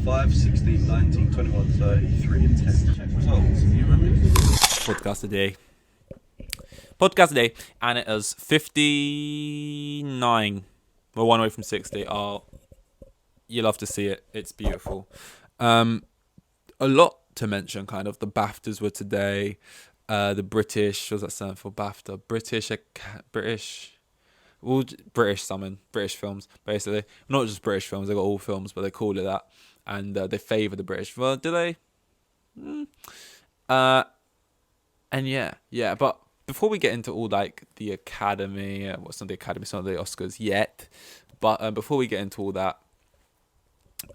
5, 16, 19, 21, 33, and 10. Check results. You remember? Podcast a day, and it is 59. We're one away from 60. Oh, you love to see it. It's beautiful. A lot to mention, kind of. The BAFTAs were today. The British, what does that stand for? BAFTA. British something. British films, basically. Not just British films, they got all films, but they call it that. And they favour the British. Well, do they? And yeah, but before we get into all like the Academy, it's not the Academy, it's not the Oscars yet, but before we get into all that,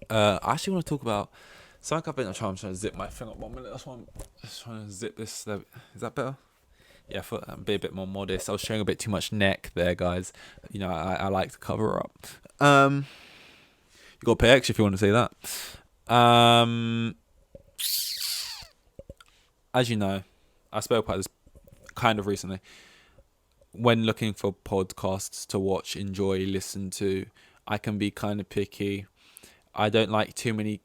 I actually want to talk about something I've been trying to zip my thing up 1 minute. That's why I'm just trying to zip this. Is that better? Yeah, I thought I'd be a bit more modest. I was showing a bit too much neck there, guys. You know, I like to cover up. You got to pay extra if you want to see that. As you know, I spoke about this kind of recently. When looking for podcasts to watch, enjoy, listen to, I can be kind of picky. I don't like too many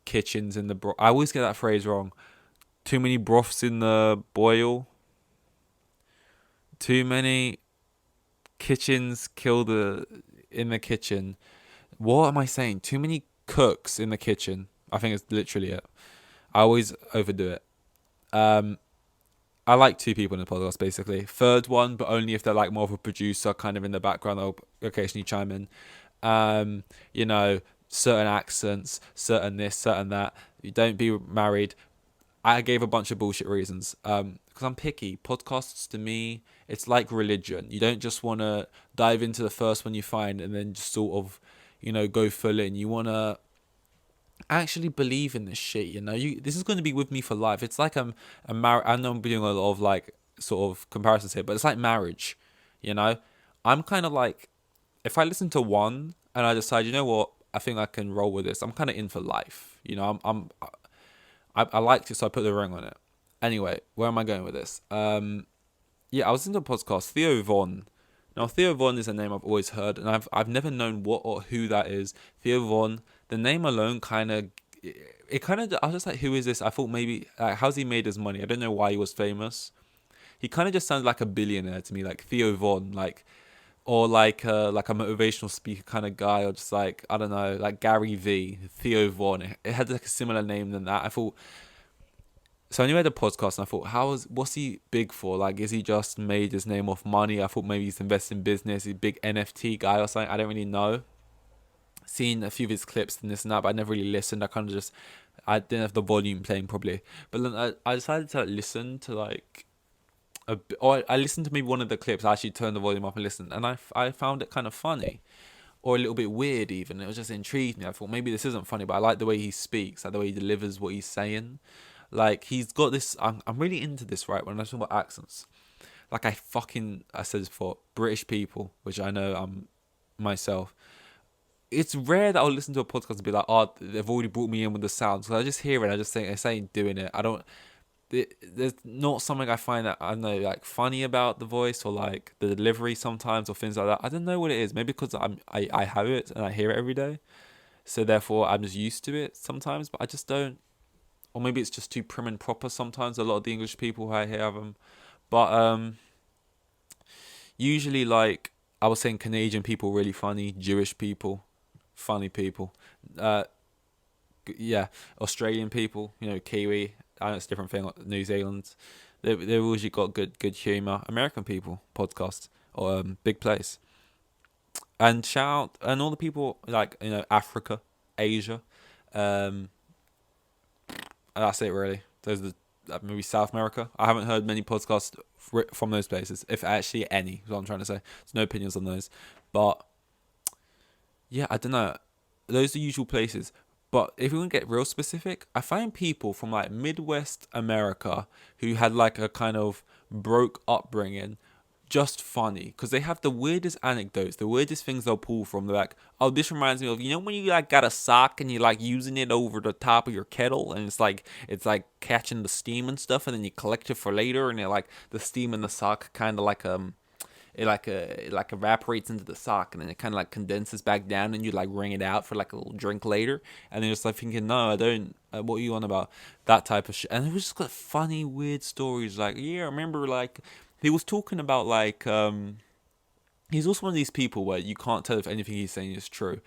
kitchens in the broth. I always get that phrase wrong. Too many broths in the boil. Too many kitchens in the kitchen. What am I saying? Too many cooks in the kitchen. I think it's literally it. I always overdo it. I like two people in the podcast, basically. Third one, but only if they're like more of a producer, kind of in the background. They'll occasionally chime in. You know, certain accents, certain this, certain that. You don't be married. I gave a bunch of bullshit reasons. Because I'm picky. Podcasts, to me, it's like religion. You don't just want to dive into the first one you find and then just sort of, you know, go full in. You want to actually believe in this shit, you know. This is going to be with me for life. It's like I know I'm doing a lot of like sort of comparisons here, but it's like marriage, you know. I'm kind of like, if I listen to one and I decide, you know what, I think I can roll with this, I'm kind of in for life, you know. I liked it, so I put the ring on it. Anyway, where am I going with this? Yeah, I was into a podcast, Theo Von. Now, Theo Von is a name I've always heard, and I've never known what or who that is. Theo Von, the name alone kind of, I was just like, who is this? I thought maybe, how's he made his money? I don't know why he was famous. He kind of just sounds like a billionaire to me, like Theo Von, or like a motivational speaker kind of guy, or just like, I don't know, like Gary V, Theo Von. It had like a similar name than that. I thought. So I knew he had a podcast, and I thought, what's he big for? Like, is he just made his name off money? I thought maybe he's invested in business. He's a big NFT guy or something. I don't really know. Seen a few of his clips and this and that, but I never really listened. I didn't have the volume playing properly. But then I decided to listen to like or I listened to maybe one of the clips. I actually turned the volume up and listened, and I found it kind of funny, or a little bit weird even. It was just intrigued me. I thought maybe this isn't funny, but I like the way he speaks, like the way he delivers what he's saying. Like, he's got this. I'm really into this, right? When I talk about accents, like I said this before, British people, which I know I'm myself. It's rare that I'll listen to a podcast and be like, oh, they've already brought me in with the sounds. So I just hear it, I just think I ain't doing it. I don't. There's not something I find that, I don't know, like funny about the voice or like the delivery sometimes or things like that. I don't know what it is. Maybe because I have it and I hear it every day, so therefore I'm just used to it sometimes. But I just don't. Or maybe it's just too prim and proper sometimes. A lot of the English people who I hear have them. But usually, like, I was saying, Canadian people really funny. Jewish people, funny people. Yeah, Australian people, you know, Kiwi. I know it's a different thing. Like New Zealand, they've usually got good humour. American people, podcast or Big Place. And shout out, and all the people, like, you know, Africa, Asia. And that's it, really. Those are maybe South America. I haven't heard many podcasts from those places, if actually any, is what I'm trying to say. There's no opinions on those. But, yeah, I don't know. Those are usual places. But if we want to get real specific, I find people from, like, Midwest America who had, like, a kind of broke upbringing just funny, because they have the weirdest anecdotes, the weirdest things they'll pull from. They're like, oh, this reminds me of, you know, when you like got a sock and you like using it over the top of your kettle, and it's like catching the steam and stuff, and then you collect it for later, and it like the steam in the sock kind of like it like evaporates into the sock, and then it kind of like condenses back down, and you like wring it out for like a little drink later, and then just like thinking, no, I don't. What are you on about? That type of shit. And it was just got funny, weird stories. Like, yeah, I remember like he was talking about like he's also one of these people where you can't tell if anything he's saying is true.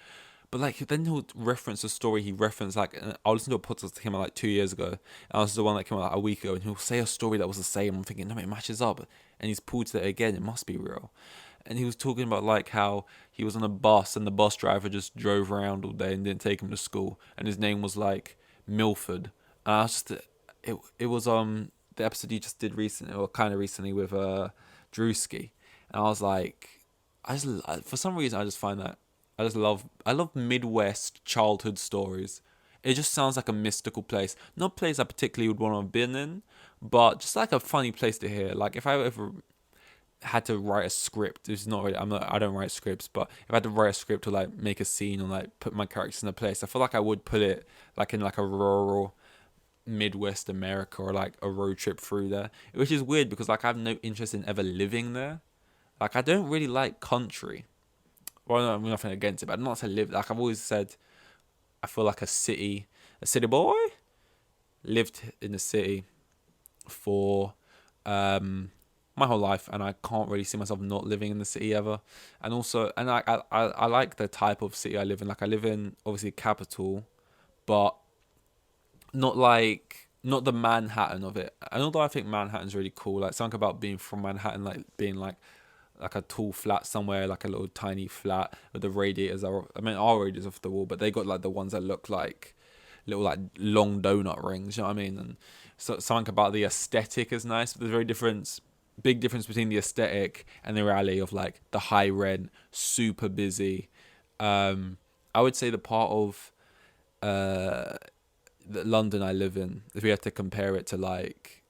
But like then he'll reference a story he referenced like I listened to a podcast that came out like 2 years ago, and I was the one that came out like a week ago, and he'll say a story that was the same. I'm thinking, no, it matches up, and he's pulled to it again. It must be real. And he was talking about like how he was on a bus and the bus driver just drove around all day and didn't take him to school, and his name was like Milford. And I was just it was the episode you just did recently, or kind of recently, with Drewski, and I was like, for some reason I just find that I love Midwest childhood stories. It just sounds like a mystical place. Not a place I particularly would want to have been in, but just like a funny place to hear. Like if I ever had to write a script, this is not really, I don't write scripts, but if I had to write a script to like make a scene or like put my characters in a place, I feel like I would put it like in like a rural Midwest America, or like a road trip through there. Which is weird because like I have no interest in ever living there. Like I don't really like country. Well, no, I'm nothing against it, but I'm not to live. Like I've always said, I feel like a city boy. Lived in the city for my whole life, and I can't really see myself not living in the city ever. And also, and I like the type of city I live in. Like I live in obviously a capital, but not the Manhattan of it. And although I think Manhattan's really cool, like something about being from Manhattan, like being like a tall flat somewhere, like a little tiny flat with the radiators. I mean, our radiators off the wall, but they got like the ones that look like little like long donut rings. You know what I mean? And so something about the aesthetic is nice. But there's big difference between the aesthetic and the reality of like the high rent, super busy. I would say the part of London I live in, if we had to compare it to like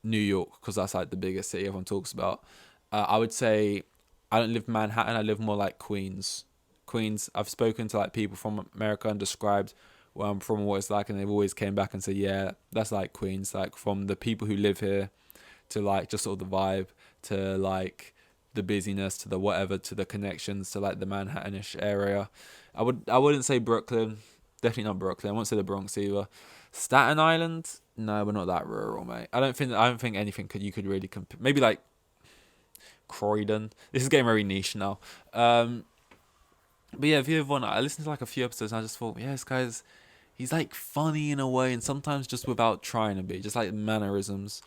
New York, because that's like the biggest city everyone talks about, I would say I don't live in Manhattan. I live more like Queens. Queens. I've spoken to like people from America and described where I'm from and what it's like, and they've always came back and said, yeah, that's like Queens. Like from the people who live here to like just sort of the vibe to like the busyness to the whatever to the connections to like the Manhattanish area. I wouldn't say Brooklyn. Definitely not Brooklyn. I won't say the Bronx either. Staten Island. No, we're not that rural, mate. I don't think anything you could really compare. Maybe like Croydon. This is getting very niche now. But yeah, if you ever want, I listened to like a few episodes and I just thought, yeah, this guy's he's like funny in a way, and sometimes just without trying to be, just like mannerisms,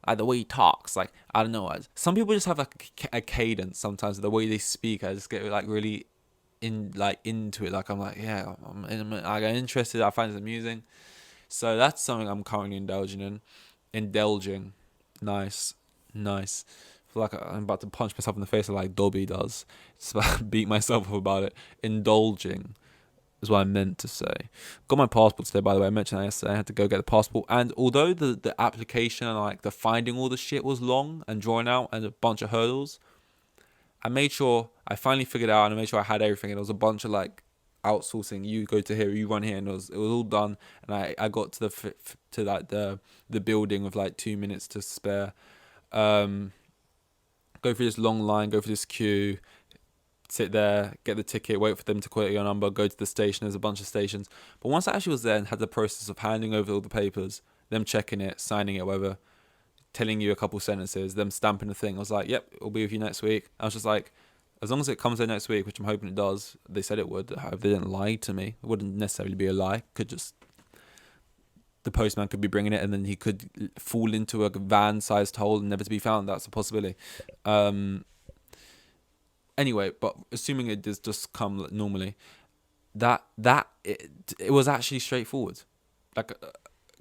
like the way he talks. Like I don't know, some people just have like a cadence. Sometimes the way they speak, I just get like really into it. Like I'm like, yeah, I get interested. I find it amusing. So that's something I'm currently indulging. Nice. Feel like I'm about to punch myself in the face like Dobby does. Just about to beat myself up about it. Indulging is what I meant to say. Got my passport today, by the way. I mentioned that yesterday. I had to go get the passport. And although the application and like the finding all the shit was long and drawn out and a bunch of hurdles, I made sure I finally figured it out, and I made sure I had everything. And it was a bunch of like outsourcing. You go to here, you run here, and it was all done. And I got to the building with like 2 minutes to spare. Go through this long line, go through this queue, sit there, get the ticket, wait for them to quote your number, go to the station. There's a bunch of stations. But once I actually was there and had the process of handing over all the papers, them checking it, signing it, whatever, telling you a couple sentences, them stamping the thing, I was like, yep, it'll be with you next week. I was just like, as long as it comes in next week, which I'm hoping it does, they said it would. If they didn't lie to me, it wouldn't necessarily be a lie. Could just, the postman could be bringing it and then he could fall into a van-sized hole and never to be found. That's a possibility. Anyway, but assuming it does just come normally, it was actually straightforward. Like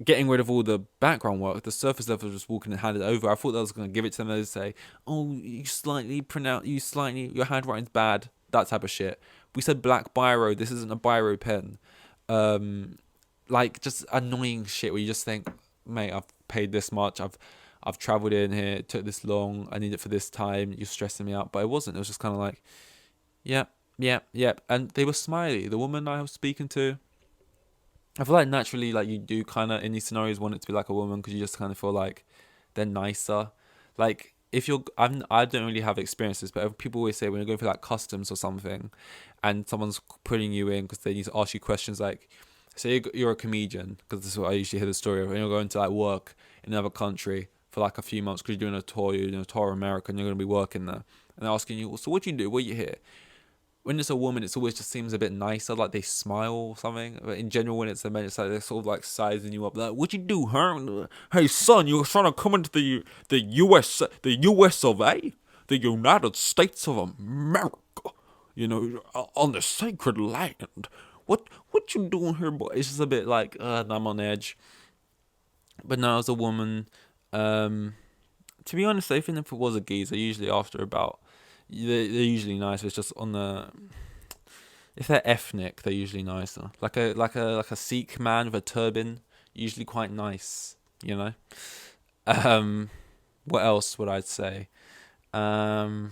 getting rid of all the background work, the surface level, just walking and hand it over. I thought that was going to give it to them. They'd say, "Oh, your handwriting's bad." That type of shit. We said black biro. This isn't a biro pen. Like just annoying shit where you just think, mate, I've paid this much. I've travelled in here. It took this long. I need it for this time. You're stressing me out. But it wasn't. It was just kind of like, yep. And they were smiley. The woman I was speaking to, I feel like naturally, like you do kind of in these scenarios want it to be like a woman because you just kind of feel like they're nicer. Like if you're, I don't really have experiences, but people always say when you're going for like customs or something, and someone's putting you in because they need to ask you questions like, say you're a comedian, because this is what I usually hear the story of, and you're going to like work in another country for like a few months because you're doing a tour, you're doing a tour of America, and you're going to be working there, and they're asking you, well, so what do you do? What are you here? When it's a woman, it's always just seems a bit nicer, like they smile or something. But in general, when it's a man, it's like they're sort of like sizing you up, like, "What you do, huh? Hey, son, you're trying to come into the U.S. of A, the United States of America, on the sacred land. What you doing here, boy?" It's just a bit like, I'm on edge. But no, as a woman, to be honest, even if it was a geezer, usually after about, they're usually nice. It's just on the, if they're ethnic, they're usually nicer. Like a Sikh man with a turban, usually quite nice. What else would I say? I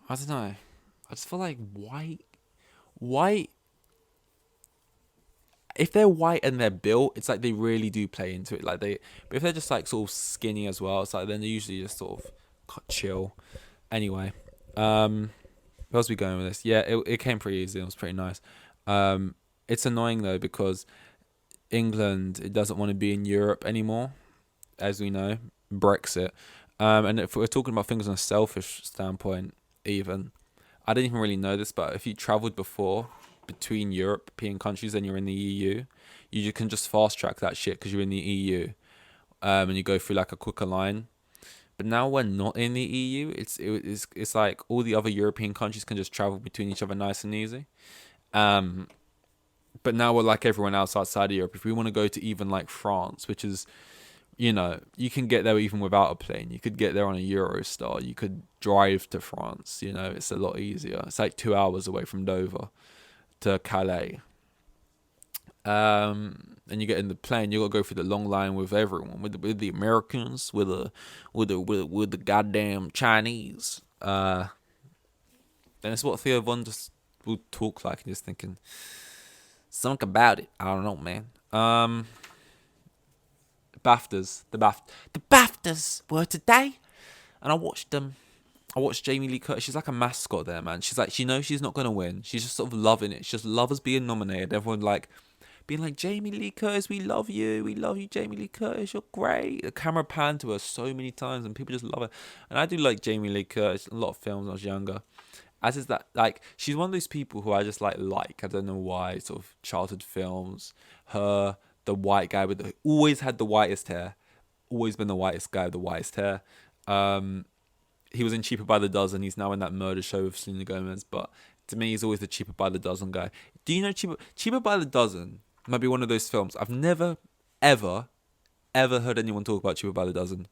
don't know. I just feel like white. If they're white and they're built, it's like they really do play into it. But if they're just like sort of skinny as well, it's like then they're usually just sort of chill. Anyway, where else we going with this? Yeah, it came pretty easy. It was pretty nice. It's annoying though because England, it doesn't want to be in Europe anymore, as we know, Brexit. And if we're talking about things on a selfish standpoint, even, I didn't even really know this, but if you travelled before between European countries and you're in the EU, you can just fast track that shit because you're in the EU, and you go through like a quicker line. But now we're not in the EU. It's like all the other European countries can just travel between each other nice and easy. But now we're like everyone else outside of Europe. If we want to go to even like France, which is, you can get there even without a plane. You could get there on a Eurostar. You could drive to France. It's a lot easier. It's like 2 hours away from Dover to Calais. And you get in the plane, you gotta go through the long line with everyone, with the Americans, with the goddamn Chinese. And it's what Theo Von just will talk like, and just thinking something about it. I don't know, man. BAFTAs, the BAFTAs were today, and I watched them. I watched Jamie Lee Curtis. She's like a mascot there, man. She's like, she knows she's not gonna win. She's just sort of loving it. She just loves being nominated. Everyone being like, Jamie Lee Curtis, we love you, Jamie Lee Curtis, you're great. The camera panned to her so many times, and people just love her. And I do like Jamie Lee Curtis. A lot of films when I was younger. As is that, like, she's one of those people who I just like. I don't know why. Sort of childhood films. Her, the white guy always had the whitest hair. Always been the whitest guy with the whitest hair. He was in Cheaper by the Dozen. He's now in that murder show with Selena Gomez. But to me, he's always the Cheaper by the Dozen guy. Do you know Cheaper by the Dozen might be one of those films I've never, ever, ever heard anyone talk about Cheaper by the Dozen.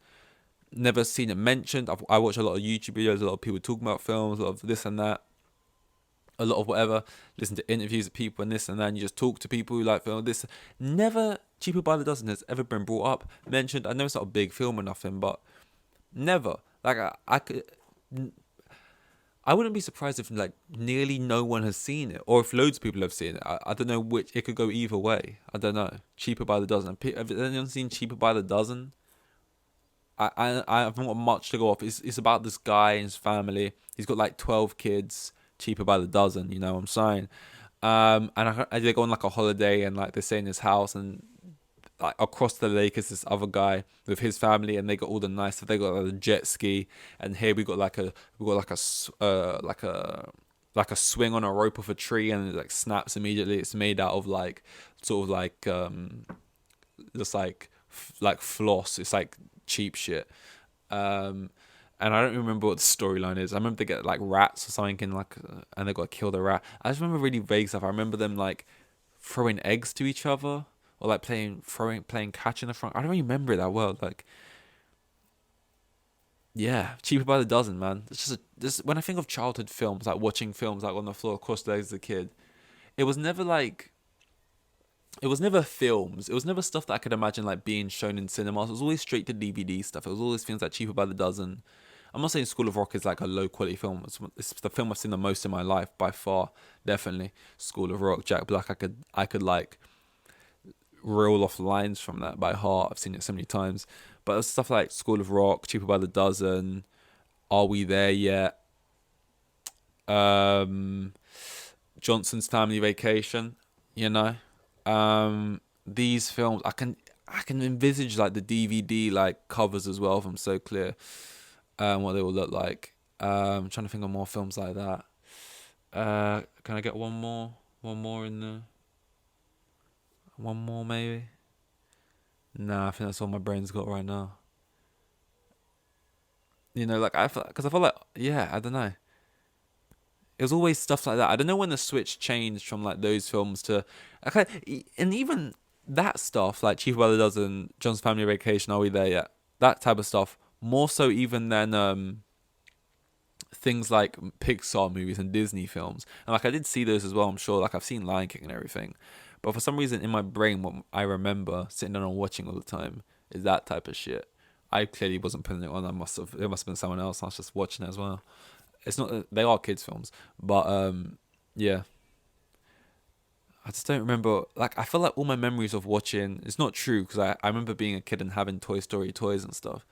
Never seen it mentioned. I watch a lot of YouTube videos, a lot of people talking about films, a lot of this and that, a lot of whatever. Listen to interviews of people and this and that, and you just talk to people who like film. This never Cheaper by the Dozen has ever been brought up, mentioned. I know it's not a big film or nothing, but never. Like I wouldn't be surprised if like nearly no one has seen it, or if loads of people have seen it. I don't know which. It could go either way. I don't know. Cheaper by the Dozen. Have anyone seen Cheaper by the Dozen? I haven't got much to go off. It's about this guy and his family. He's got like 12 kids. Cheaper by the dozen. You know what I'm saying? And they go on like a holiday, and like they stay in his house, and like across the lake is this other guy with his family, and they got all the nice stuff. They got like a jet ski, and here we got like a swing on a rope off a tree, and it like snaps immediately. It's made out of like sort of like just like floss. It's like cheap shit. And I don't remember what the storyline is. I remember they get like rats or something in and they got to kill the rat. I just remember really vague stuff. I remember them like throwing eggs to each other, or like playing catch in the front. I don't remember it that well. Like, yeah, Cheaper by the Dozen, man. It's just when I think of childhood films, like watching films like on the floor across the legs as a kid, it was never films. It was never stuff that I could imagine like being shown in cinemas. It was always straight to DVD stuff. It was always things like Cheaper by the Dozen. I'm not saying School of Rock is like a low quality film. It's the film I've seen the most in my life by far. Definitely School of Rock, Jack Black. I could like reel off lines from that by heart. I've seen it so many times. But stuff like School of Rock, Cheaper by the Dozen, Are We There Yet? Um, Johnson's Family Vacation. You know, these films I can envisage like the DVD like covers as well. If I'm so clear, what they will look like. I'm trying to think of more films like that. Can I get one more? One more in the. One more maybe. Nah, I think that's all my brain's got right now. You know, like because I feel like yeah, I don't know. It was always stuff like that. I don't know when the switch changed from like those films to, okay, and even that stuff like Chief by the Dozen, John's Family Vacation, Are We There Yet? That type of stuff more so even than things like Pixar movies and Disney films. And like I did see those as well. I'm sure like I've seen Lion King and everything, but for some reason in my brain, what I remember sitting down and watching all the time is that type of shit. I clearly wasn't putting it on. It must have been someone else. I was just watching it as well. It's not. They are kids films, but yeah. I just don't remember. Like I feel like all my memories of watching. It's not true because I remember being a kid and having Toy Story toys and stuff.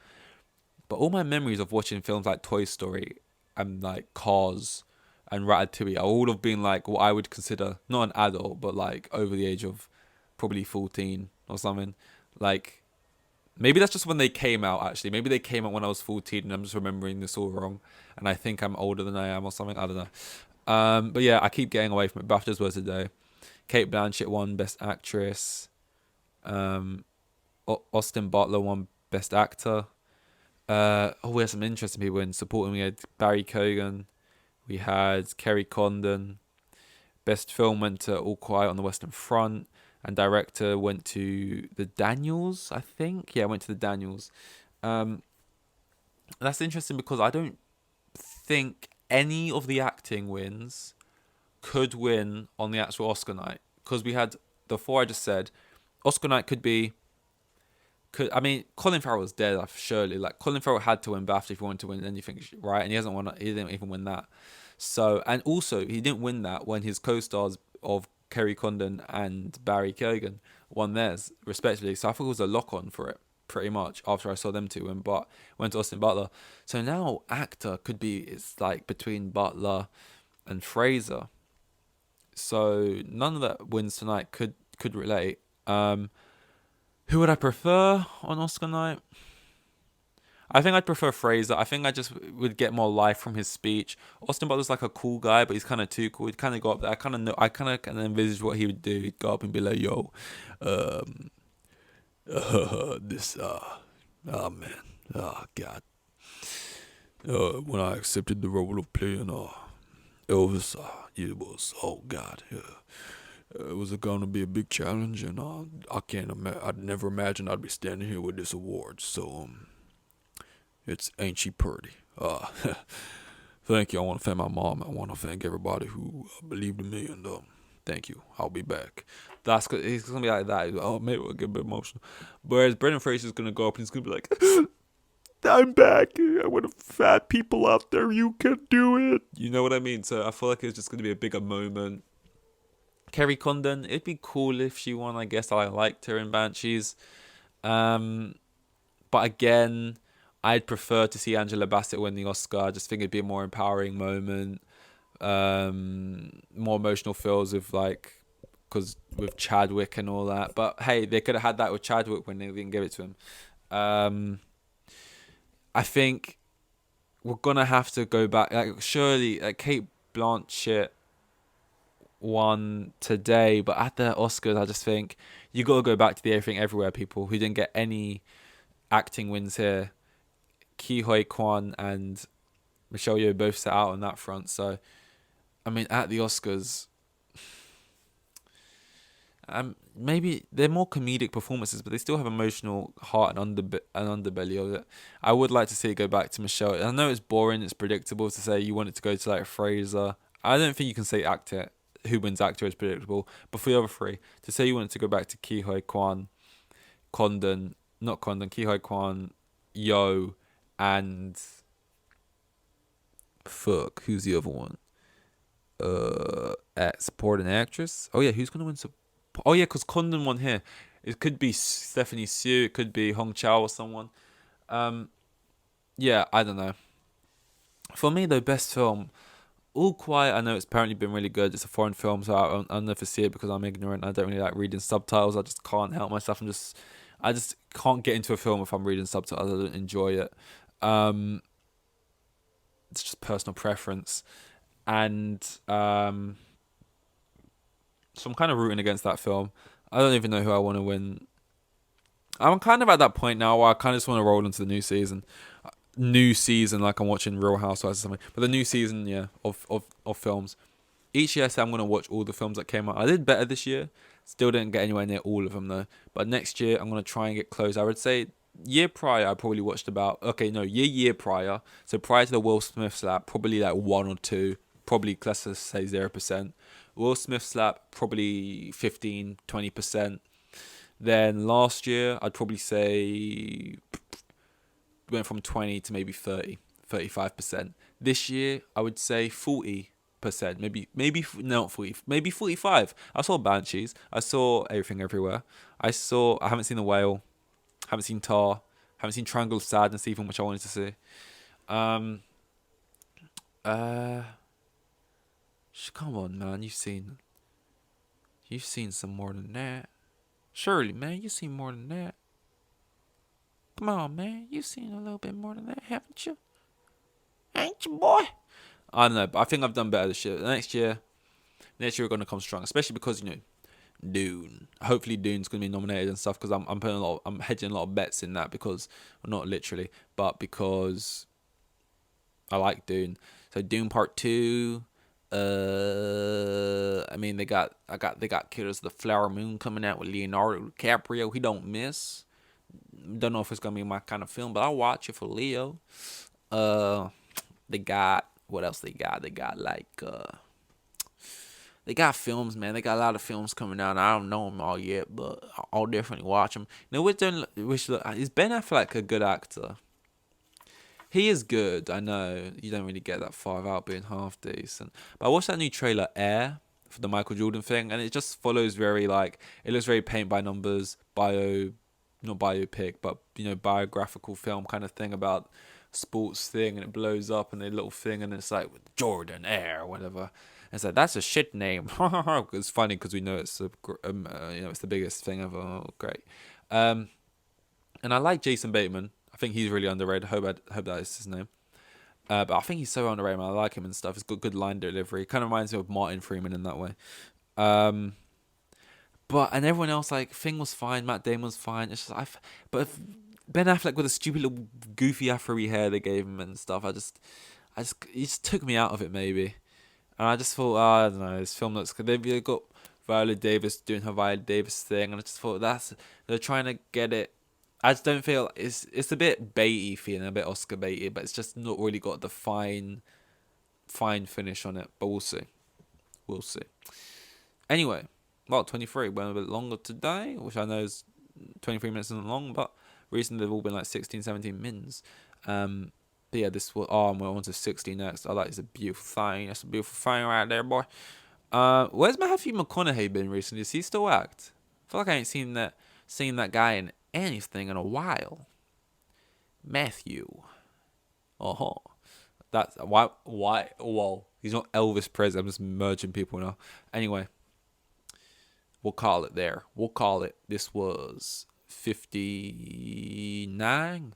But all my memories of watching films like Toy Story and like Cars and Ratatouille are all of being like what I would consider not an adult, but like over the age of probably 14 or something. Like maybe that's just when they came out. Actually, maybe they came out when I was 14, and I'm just remembering this all wrong. And I think I'm older than I am or something. I don't know. But yeah, I keep getting away from it. BAFTAs were today. Kate Blanchett won Best Actress. Austin Butler won Best Actor. We had some interesting people in supporting. We had Barry Keoghan. We had Kerry Condon. Best film went to All Quiet on the Western Front. And director went to the Daniels, I think. Yeah, went to the Daniels. That's interesting because I don't think any of the acting wins could win on the actual Oscar night. Because we had the four I just said. Oscar night could be... I mean, Colin Farrell was dead, surely. Like, Colin Farrell had to win BAFTA if he wanted to win anything, right? And he hasn't won. He didn't even win that. So, and also, he didn't win that when his co-stars of Kerry Condon and Barry Keoghan won theirs, respectively. So I thought it was a lock-on for it, pretty much, after I saw them two win, but went to Austin Butler. So now actor could be, it's like between Butler and Fraser. So none of that wins tonight could relate. Who would I prefer on Oscar night? I think I'd prefer Fraser. I think I just would get more life from his speech. Austin Butler's like a cool guy, but he's kind of too cool. He'd kind of go up there. I kind of know. I kind of can envisage what he would do. He'd go up and be like, "Yo, this oh man, oh God, when I accepted the role of playing Elvis, it was oh God, it was going to be a big challenge, and I can't I'd never imagined I'd be standing here with this award. So it's ain't she pretty? Thank you. I want to thank my mom. I want to thank everybody who believed in me, and thank you. I'll be back. That's good. He's gonna be like that. Oh, maybe we'll get a bit emotional. Whereas Brendan Fraser's gonna go up and he's gonna be like, "I'm back. I want to fat people out there. You can do it." You know what I mean? So I feel like it's just gonna be a bigger moment. Kerry Condon, it'd be cool if she won. I guess I liked her in Banshees. But again, I'd prefer to see Angela Bassett win the Oscar. I just think it'd be a more empowering moment. More emotional feels because with Chadwick and all that. But hey, they could have had that with Chadwick when they didn't give it to him. I think we're gonna have to go back. Like surely, Kate Blanchett won today, but at the Oscars, I just think you got to go back to the Everything Everywhere people who didn't get any acting wins here. Ki Hoi Kwan and Michelle Yeoh both set out on that front. So, I mean, at the Oscars, maybe they're more comedic performances, but they still have emotional heart and underbelly of it. I would like to see it go back to Michelle. I know it's boring, it's predictable to say you want it to go to like Fraser. I don't think you can say actor who wins actor is predictable, but for the other three, to say you want it to go back to Ki Hoi Kwan, Ki Hoi Kwan, Yo, and who's the other one? At supporting actress. Oh yeah, who's gonna win? Oh yeah, because Condon won here. It could be Stephanie Sue. It could be Hong Chow or someone. Yeah, I don't know. For me, the best film, All Quiet. I know it's apparently been really good. It's a foreign film, so I'll never see it because I'm ignorant. I don't really like reading subtitles. I just can't help myself. I just can't get into a film if I'm reading subtitles. I don't enjoy it. Um, it's just personal preference, and so I'm kind of rooting against that film. I don't even know who I want to win. I'm kind of at that point now where I kind of just want to roll into the new season. New season, like I'm watching Real Housewives or something. But the new season, yeah, of films. Each year I say I'm going to watch all the films that came out. I did better this year. Still didn't get anywhere near all of them though. But next year I'm going to try and get close. I would say year prior I probably watched about, year prior. So prior to the Will Smith slap, probably like one or two. Probably, let's just say 0%. Will Smith slap, probably 15-20%. Then last year, I'd probably say went from 20 to maybe 35%. This year, I would say 40%, maybe not 40, maybe 45. I saw Banshees. I saw Everything Everywhere. I haven't seen The Whale. Haven't seen Tar. Haven't seen Triangle of Sadness even, which I wanted to see. Um, uh, Come on, man. You've seen some more than that. Surely, man, you've seen more than that. Come on, man. You've seen a little bit more than that, haven't you? Ain't you, boy? I don't know, but I think I've done better this year. Next year we're gonna come strong, especially because Dune. Hopefully, Dune's gonna be nominated and stuff because I'm hedging a lot of bets in that because, well, not literally, but because I like Dune. So Dune Part 2. I mean, they got Killers of the Flower Moon coming out with Leonardo DiCaprio. He don't miss. Don't know if it's gonna be my kind of film, but I'll watch it for Leo. They got what else? They got they got films, man. They got a lot of films coming out. I don't know them all yet, but I'll definitely watch them. Is Ben Affleck a good actor? He is good. I know you don't really get that far without being half decent. But I watched that new trailer, Air, for the Michael Jordan thing, and it just follows very it looks very paint by numbers, not biopic, but biographical film kind of thing about sports thing, and it blows up and a little thing, and it's like Jordan Air or whatever. And it's like that's a shit name. It's funny because we know it's it's the biggest thing ever. Oh, great. And I like Jason Bateman. I think he's really underrated. Hope that is his name. But I think he's so underrated, man. I like him and stuff. He's got good line delivery. Kind of reminds me of Martin Freeman in that way. And everyone else, Thing was fine. Matt Damon was fine. It's just but if Ben Affleck with a stupid little goofy afro-y hair they gave him and stuff, it just took me out of it maybe. And I just thought, I don't know, this film looks good. They've got Viola Davis doing her Viola Davis thing, and I just thought they're trying to get it. I just don't feel it's a bit baity feeling, a bit Oscar baity, but it's just not really got the fine finish on it. But we'll see. Anyway, well, 23 went a bit longer today, which I know is 23 minutes isn't long, but recently they've all been 16, 17 mins. But yeah, we're on to 60 next. It's a beautiful thing. That's a beautiful thing right there, boy. Where's Matthew McConaughey been recently? Does he still act? I feel like I ain't seen that guy in anything in a while. Matthew. That's why. Whoa. He's not Elvis Presley. I'm just merging people now. Anyway, we'll call it there. We'll call it. This was 59.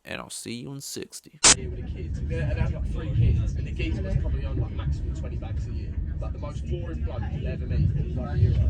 And I'll see you in 60. Here with the kids, and I had 3 kids, and the geezer was probably on maximum 20 bags a year. The most boring bloke you'll ever meet. He was a hero.